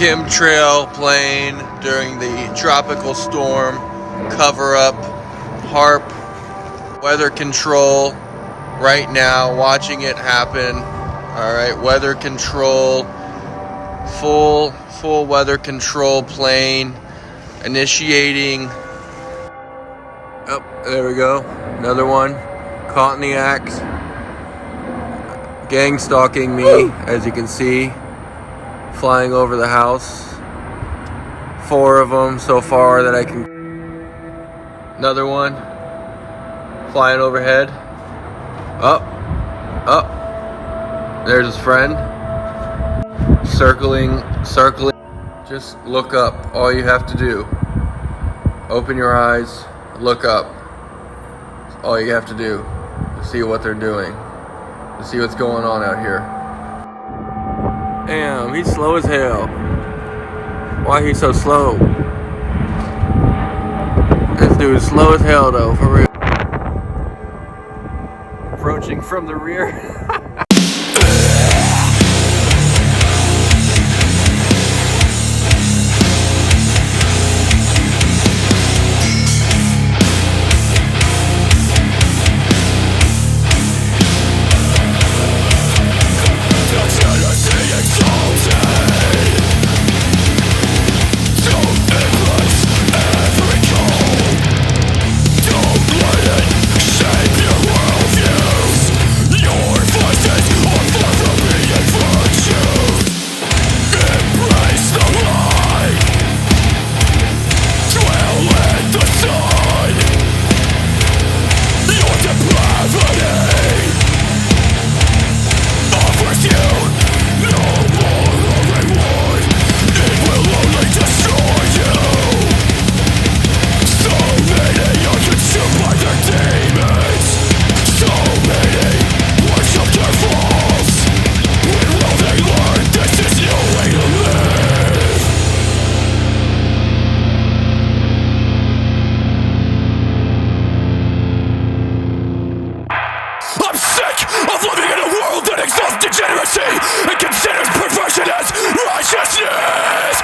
chemtrail plane during the tropical storm, cover up, HARP, weather control right now, watching it happen. All right, weather control, full weather control plane, initiating. Oh, there we go, another one, caught in the act, gang stalking me, as you can see, flying over the house. 4 of them so far that I can. Another one flying overhead. Up. There's his friend. Circling. Just look up. All you have to do. Open your eyes. Look up. That's all you have to do to see what they're doing. To see what's going on out here. Damn, he's slow as hell. Why he so slow? This dude is slow as hell though, for real. Approaching from the rear. Of living in a world that exalts degeneracy and considers perversion as righteousness.